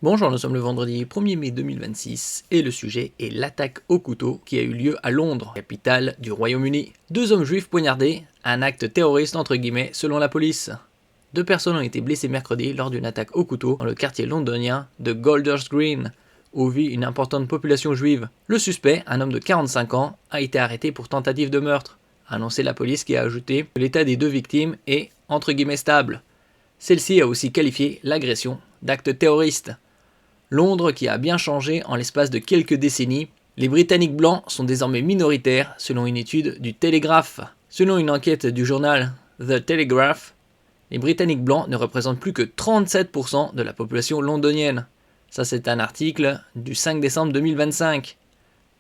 Bonjour, nous sommes le vendredi 1er mai 2026 et le sujet est l'attaque au couteau qui a eu lieu à Londres, capitale du Royaume-Uni. 2 hommes juifs poignardés, un acte terroriste entre guillemets selon la police. 2 personnes ont été blessées mercredi lors d'une attaque au couteau dans le quartier londonien de Golders Green, où vit une importante population juive. Le suspect, un homme de 45 ans, a été arrêté pour tentative de meurtre, a annoncé la police qui a ajouté que l'état des 2 victimes est entre guillemets stable. Celle-ci a aussi qualifié l'agression d'acte terroriste. Londres qui a bien changé en l'espace de quelques décennies, les Britanniques blancs sont désormais minoritaires selon une étude du Telegraph. Selon une enquête du journal The Telegraph, les Britanniques blancs ne représentent plus que 37% de la population londonienne. Ça c'est un article du 5 décembre 2025,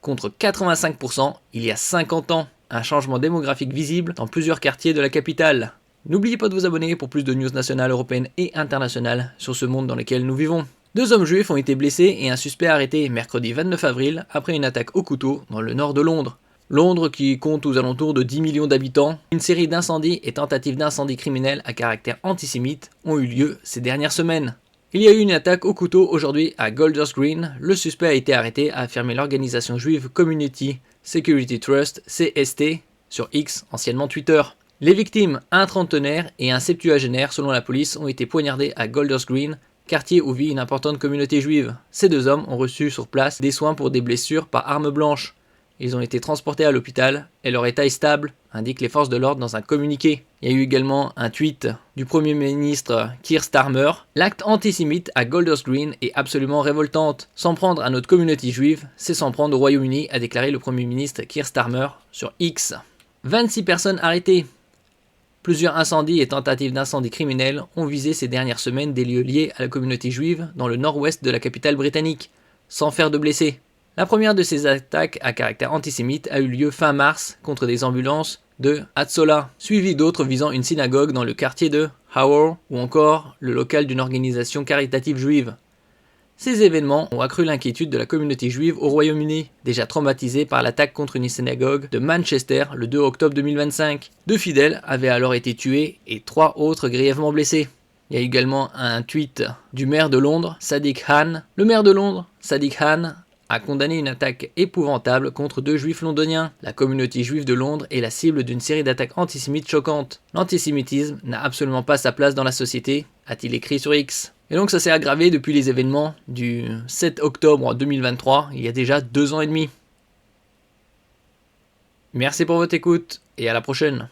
contre 85% il y a 50 ans. Un changement démographique visible dans plusieurs quartiers de la capitale. N'oubliez pas de vous abonner pour plus de news nationales, européennes et internationales sur ce monde dans lequel nous vivons. 2 hommes juifs ont été blessés et un suspect arrêté mercredi 29 avril après une attaque au couteau dans le nord de Londres. Londres qui compte aux alentours de 10 millions d'habitants, une série d'incendies et tentatives d'incendies criminels à caractère antisémite ont eu lieu ces dernières semaines. Il y a eu une attaque au couteau aujourd'hui à Golders Green. Le suspect a été arrêté, a affirmé l'organisation juive Community Security Trust, CST, sur X, anciennement Twitter. Les victimes, un trentenaire et un septuagénaire selon la police, ont été poignardés à Golders Green, quartier où vit une importante communauté juive. Ces 2 hommes ont reçu sur place des soins pour des blessures par arme blanche. Ils ont été transportés à l'hôpital et leur état est stable, indiquent les forces de l'ordre dans un communiqué. Il y a eu également un tweet du Premier ministre Keir Starmer. L'acte antisémite à Golders Green est absolument révoltante. S'en prendre à notre communauté juive, c'est s'en prendre au Royaume-Uni, a déclaré le Premier ministre Keir Starmer sur X. 26 personnes arrêtées. Plusieurs incendies et tentatives d'incendie criminels ont visé ces dernières semaines des lieux liés à la communauté juive dans le nord-ouest de la capitale britannique, sans faire de blessés. La première de ces attaques à caractère antisémite a eu lieu fin mars contre des ambulances de Hatzolah, suivi d'autres visant une synagogue dans le quartier de Haworth ou encore le local d'une organisation caritative juive. Ces événements ont accru l'inquiétude de la communauté juive au Royaume-Uni, déjà traumatisée par l'attaque contre une synagogue de Manchester le 2 octobre 2025. 2 fidèles avaient alors été tués et 3 autres grièvement blessés. Il y a également un tweet du maire de Londres, Sadiq Khan. Le maire de Londres, Sadiq Khan, a condamné une attaque épouvantable contre 2 juifs londoniens. La communauté juive de Londres est la cible d'une série d'attaques antisémites choquantes. L'antisémitisme n'a absolument pas sa place dans la société, a-t-il écrit sur X. Et donc ça s'est aggravé depuis les événements du 7 octobre 2023, il y a déjà 2 ans et demi. Merci pour votre écoute et à la prochaine.